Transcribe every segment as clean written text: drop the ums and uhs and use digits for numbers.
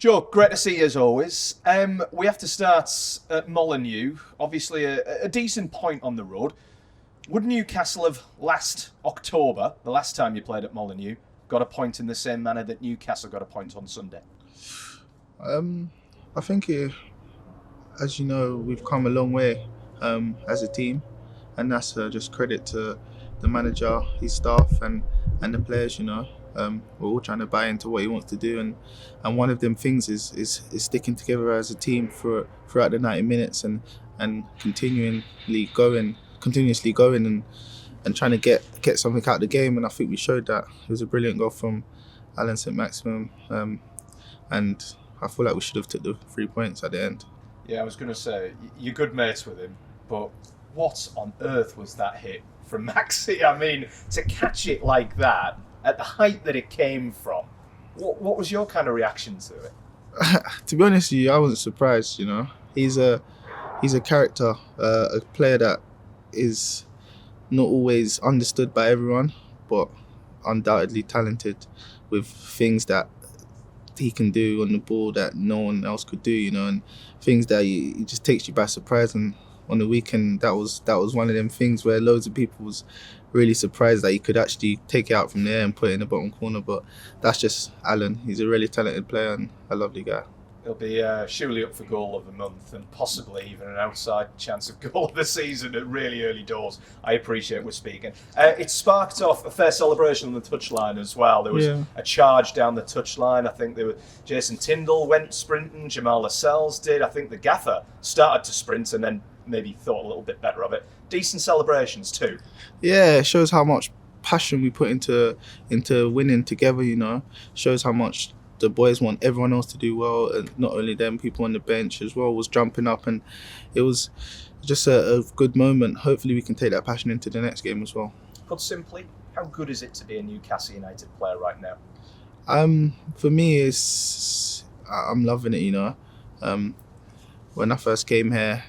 Joe, great to see you as always. We have to start at Molineux. Obviously, a decent point on the road. Would Newcastle have last October, the last time you played at Molineux, got a point in the same manner that Newcastle got a point on Sunday? I think, as you know, we've come a long way as a team, and that's just credit to the manager, his staff, and the players. We're all trying to buy into what he wants to do, and one of them things is sticking together as a team throughout the 90 minutes and continuously going and trying to get something out of the game. And I think we showed that. It was a brilliant goal from Alan St Maximum, and I feel like we should have took the 3 points at the end. Yeah, I was going to say, you're good mates with him, but what on earth was that hit from Maxi? I mean, to catch it like that, at the height that it came from, what was your kind of reaction to it? To be honest with you, I wasn't surprised. He's a character, a player that is not always understood by everyone, but undoubtedly talented with things that he can do on the ball that no one else could do, and things that he just takes you by surprise. And on the weekend, that was one of them things where loads of people was really surprised that he could actually take it out from there and put it in the bottom corner. But that's just Alan. He's a really talented player and a lovely guy. He'll be surely up for goal of the month and possibly even an outside chance of goal of the season at really early doors. I appreciate we're speaking. It sparked off a fair celebration on the touchline as well. There was a charge down the touchline. I think Jason Tyndall went sprinting, Jamal Lascelles did. I think the gaffer started to sprint and then maybe thought a little bit better of it. Decent celebrations too. Yeah, it shows how much passion we put into winning together, Shows how much the boys want everyone else to do well, and not only them, people on the bench as well was jumping up, and it was just a good moment. Hopefully we can take that passion into the next game as well. Put simply, how good is it to be a Newcastle United player right now? For me, I'm loving it, when I first came here,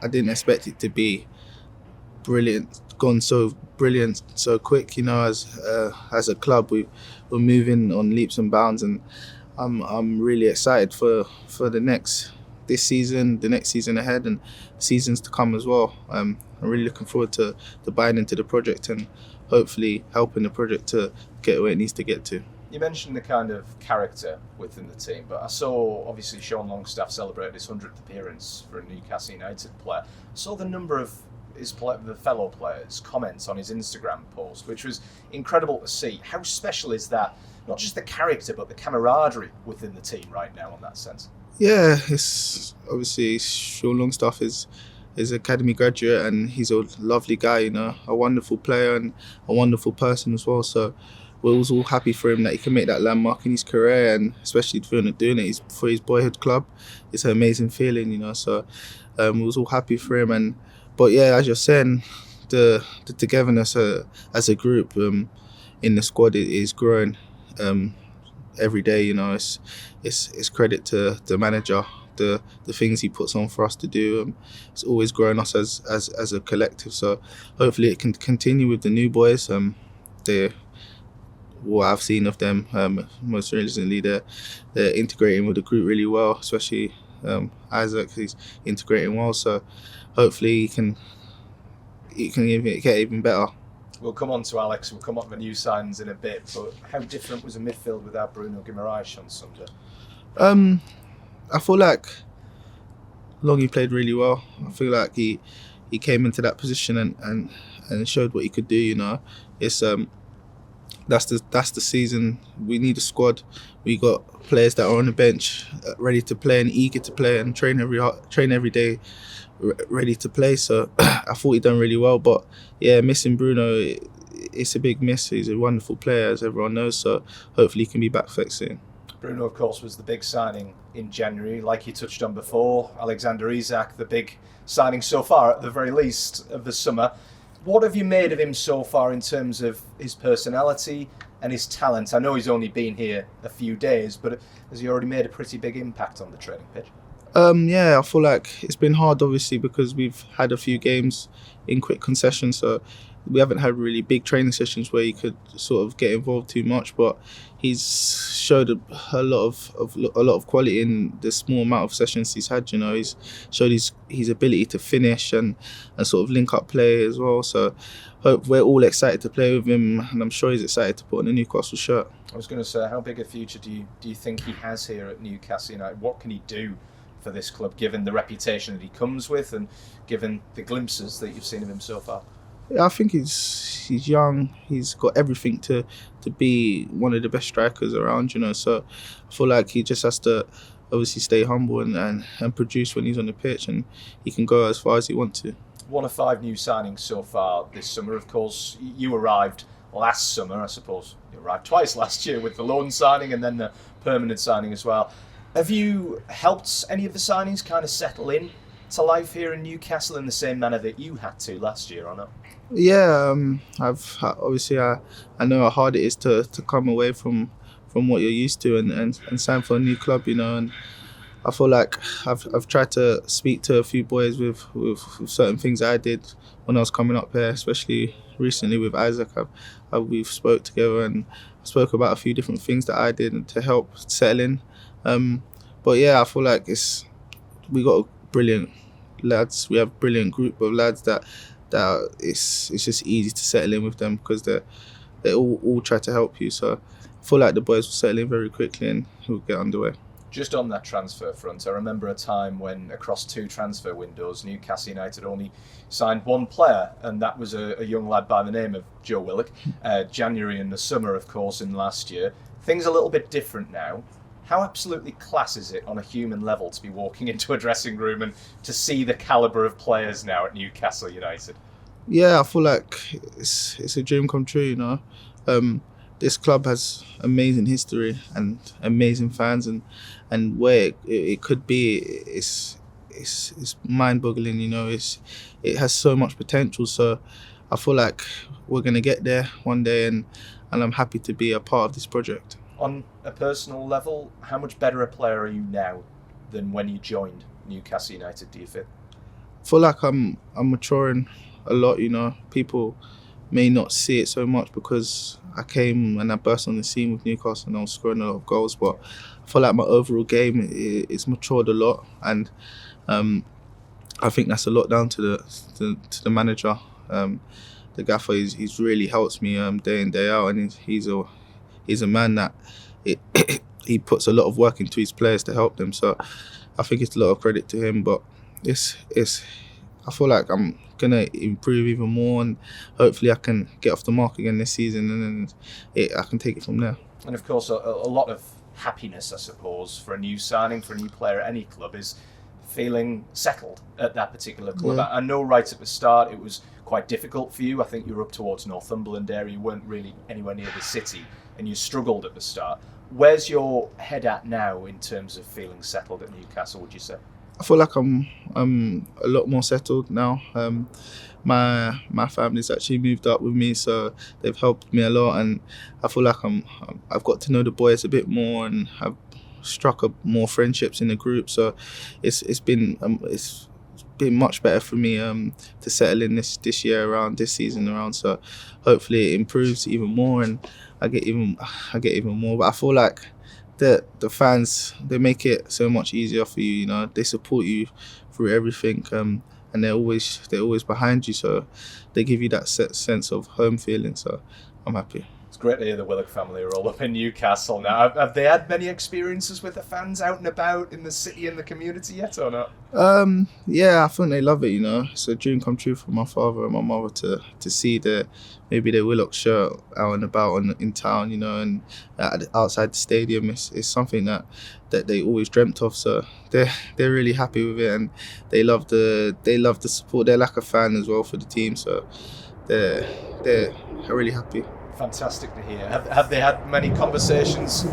I didn't expect it to be brilliant, gone so brilliant so quick. As a club, we're moving on leaps and bounds, and I'm really excited for this season, the next season ahead, and seasons to come as well. I'm really looking forward to buying into the project and hopefully helping the project to get where it needs to get to. You mentioned the kind of character within the team, but I saw obviously Sean Longstaff celebrate his 100th appearance for a Newcastle United player. I saw the number of the fellow players' comments on his Instagram post, which was incredible to see. How special is that? Not just the character, but the camaraderie within the team right now in that sense. Yeah, it's obviously Sean Longstaff is academy graduate, and he's a lovely guy, a wonderful player and a wonderful person as well. So we're all happy for him that he can make that landmark in his career, and especially doing it for his boyhood club. It's an amazing feeling, So we was all happy for him, but yeah, as you're saying, the togetherness as a group in the squad is growing every day. It's credit to the manager, the things he puts on for us to do. It's always growing us as a collective. So hopefully it can continue with the new boys. What I've seen of them, most recently, they're integrating with the group really well, especially Isaac. He's integrating well, so hopefully he can get even better. We'll come on to Alex, we'll come on to the new signings in a bit, but how different was a midfield without Bruno Guimaraes on Sunday? I feel like Longy played really well. I feel like he came into that position and showed what he could do. It's that's the season. We need a squad. We got players that are on the bench, ready to play and eager to play and train every day, ready to play. So I thought he done really well. But yeah, missing Bruno, it's a big miss. He's a wonderful player, as everyone knows. So hopefully he can be back fit soon. Bruno, of course, was the big signing in January, like you touched on before. Alexander Isak, the big signing so far, at the very least, of the summer. What have you made of him so far in terms of his personality and his talent? I know he's only been here a few days, but has he already made a pretty big impact on the training pitch? Yeah, I feel like it's been hard, obviously, because we've had a few games in quick concession, so we haven't had really big training sessions where he could sort of get involved too much, but he's showed a lot of quality in the small amount of sessions he's had. You know, he's showed his ability to finish and sort of link up play as well. So hope we're all excited to play with him, and I'm sure he's excited to put on a Newcastle shirt. I was going to say, how big a future do you think he has here at Newcastle United? What can he do for this club, given the reputation that he comes with and given the glimpses that you've seen of him so far? Yeah, I think he's young. He's got everything to be one of the best strikers around, you know. So I feel like he just has to obviously stay humble and produce when he's on the pitch, and he can go as far as he wants to. One of 5 new signings so far this summer. Of course, you arrived last summer, I suppose. You arrived twice last year with the loan signing and then the permanent signing as well. Have you helped any of the signings kind of settle in to life here in Newcastle in the same manner that you had to last year, or not? Yeah, I know how hard it is to come away from what you're used to and sign for a new club, you know. And I feel like I've tried to speak to a few boys with certain things I did when I was coming up here, especially recently with Isaac. We've spoke together and spoke about a few different things that I did to help settle in. But yeah, I feel like we got brilliant lads. We have a brilliant group of lads that it's just easy to settle in with them because they all try to help you. So I feel like the boys will settle in very quickly and we'll get underway. Just on that transfer front, I remember a time when across 2 transfer windows, Newcastle United only signed 1 player, and that was a young lad by the name of Joe Willock. January and the summer, of course, in last year. Things a little bit different now. How absolutely class is it on a human level to be walking into a dressing room and to see the calibre of players now at Newcastle United? Yeah, I feel like it's a dream come true, you know. This club has amazing history and amazing fans, and where it could be, it's mind-boggling, you know. It has so much potential, so I feel like we're going to get there one day, and I'm happy to be a part of this project. On a personal level, how much better a player are you now than when you joined Newcastle United, do you feel? I feel like I'm maturing a lot, you know. People may not see it so much because I came and I burst on the scene with Newcastle and I was scoring a lot of goals, but I feel like my overall game is matured a lot, and I think that's a lot down to the manager. The gaffer, he's really helps me day in, day out, and he's a man that he puts a lot of work into his players to help them. So I think it's a lot of credit to him, but I feel like I'm gonna improve even more, and hopefully I can get off the mark again this season, and then I can take it from there. And of course, a lot of happiness, I suppose, for a new signing, for a new player at any club, is feeling settled at that particular club. Yeah. I know right at the start it was quite difficult for you. I think you were up towards Northumberland area. You weren't really anywhere near the city, and you struggled at the start. Where's your head at now in terms of feeling settled at Newcastle, would you say? I feel like I'm a lot more settled now. My family's actually moved up with me, so they've helped me a lot, and I feel like I've got to know the boys a bit more, and I've struck up more friendships in the group. So it's been much better for me to settle in this year around, this season around. So hopefully it improves even more, and I get even more. But I feel like the fans, they make it so much easier for you. You know, they support you through everything, and they're always behind you. So they give you that sense of home feeling. So I'm happy. It's great to hear the Willock family are all up in Newcastle now. Have they had many experiences with the fans out and about in the city and the community yet, or not? Yeah, I think they love it, you know. It's a dream come true for my father and my mother to see maybe the Willock shirt out and about in town, you know, and outside the stadium. It's something that they always dreamt of. So they're really happy with it, and they love the support. They're like a fan as well for the team, so they're really happy. Fantastic to hear. Have they had many conversations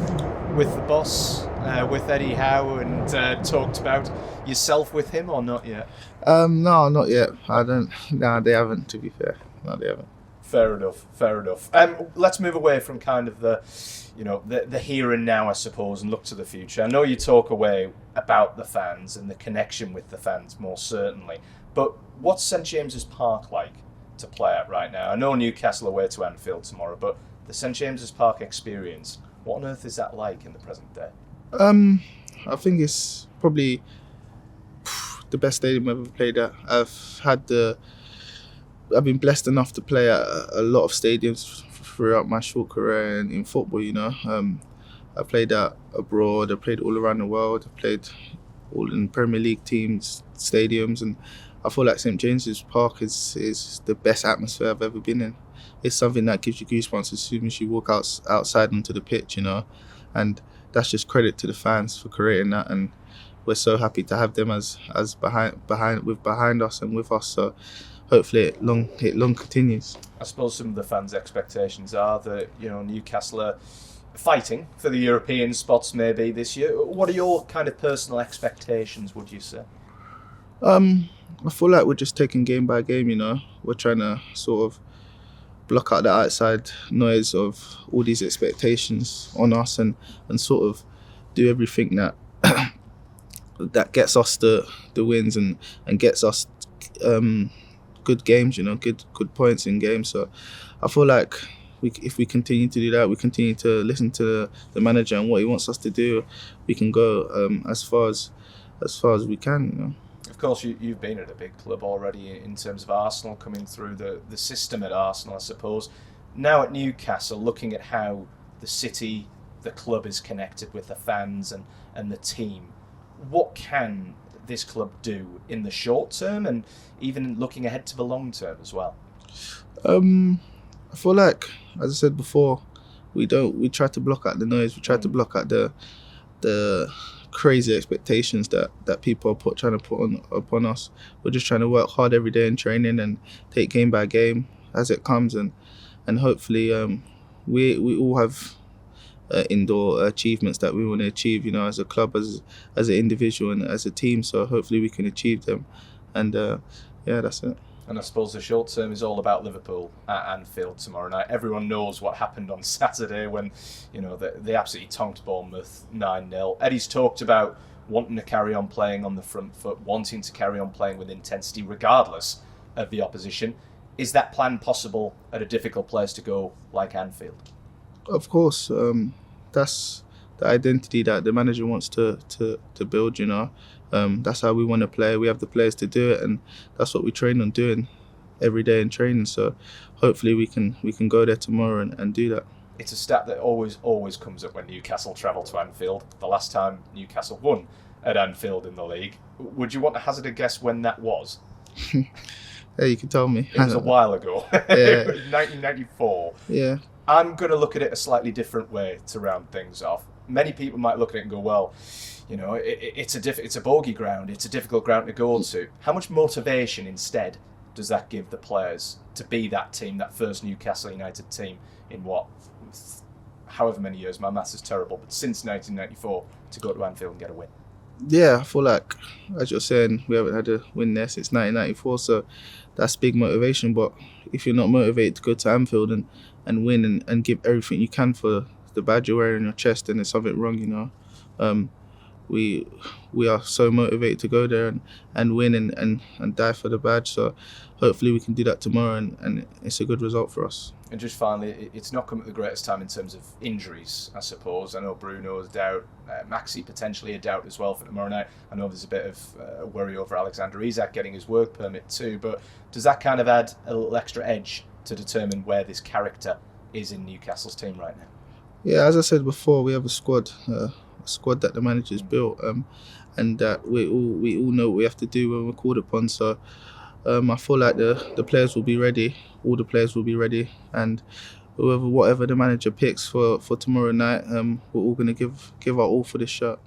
with the boss, with Eddie Howe, and talked about yourself with him, or not yet? No, not yet. I don't. No, they haven't. To be fair, no, they haven't. Fair enough. Let's move away from kind of the here and now, I suppose, and look to the future. I know you talk away about the fans and the connection with the fans, more certainly. But what's St James's Park like to play at right now? I know Newcastle away to Anfield tomorrow, but the St James's Park experience, what on earth is that like in the present day? I think it's probably the best stadium I've ever played at. I've been blessed enough to play at a lot of stadiums throughout my short career in football. I played out abroad. I played all around the world. I played all in Premier League teams, stadiums, and I feel like St James's Park is the best atmosphere I've ever been in. It's something that gives you goosebumps as soon as you walk outside onto the pitch, and that's just credit to the fans for creating that, and we're so happy to have them as behind us and with us. So hopefully it long continues. I suppose some of the fans' expectations are that Newcastle are fighting for the European spots maybe this year. What are your kind of personal expectations, would you say? I feel like we're just taking game by game. We're trying to sort of block out the outside noise of all these expectations on us and sort of do everything that that gets us the wins and gets us good games, good points in games. So I feel like if we continue to do that, we continue to listen to the manager and what he wants us to do, we can go as far as we can. Of course, you've been at a big club already in terms of Arsenal, coming through the system at Arsenal, I suppose. Now at Newcastle, looking at how the city, the club is connected with the fans and the team, what can this club do in the short term and even looking ahead to the long term as well? I feel like, as I said before, we try to block out the noise. We try to block out the crazy expectations that people are trying to put upon us. We're just trying to work hard every day in training and take game by game as it comes, and hopefully we all have indoor achievements that we want to achieve, as a club, as an individual and as a team. So hopefully we can achieve them, and that's it. And I suppose the short term is all about Liverpool at Anfield tomorrow night. Everyone knows what happened on Saturday when, they absolutely tonked Bournemouth 9-0. Eddie's talked about wanting to carry on playing on the front foot, wanting to carry on playing with intensity regardless of the opposition. Is that plan possible at a difficult place to go like Anfield? Of course, that's the identity that the manager wants to build. That's how we want to play. We have the players to do it, and that's what we train on doing every day in training. So hopefully we can go there tomorrow and do that. It's a stat that always comes up when Newcastle travel to Anfield. The last time Newcastle won at Anfield in the league, would you want to hazard a guess when that was? Yeah, you can tell me. It was a while ago. Yeah. It was 1994. Yeah. I'm going to look at it a slightly different way to round things off. Many people might look at it and go, well, it's a bogey ground. It's a difficult ground to go to. How much motivation instead does that give the players to be that team, that first Newcastle United team in however many years? My maths is terrible, but since 1994 to go to Anfield and get a win. Yeah, I feel like, as you're saying, we haven't had a win there since 1994, so that's big motivation. But if you're not motivated to go to Anfield and win and give everything you can for the badge you're wearing on your chest, then there's something wrong, We are so motivated to go there and win and die for the badge. So hopefully we can do that tomorrow and it's a good result for us. And just finally, it's not come at the greatest time in terms of injuries, I suppose. I know Bruno's doubt, Maxi potentially a doubt as well for tomorrow night. I know there's a bit of worry over Alexander Isak getting his work permit too, but does that kind of add a little extra edge to determine where this character is in Newcastle's team right now? Yeah, as I said before, we have a squad that the manager's built, and that we all know what we have to do when we're called upon. So I feel like the players will be ready. All the players will be ready, and whatever the manager picks for tomorrow night, we're all going to give our all for this shirt.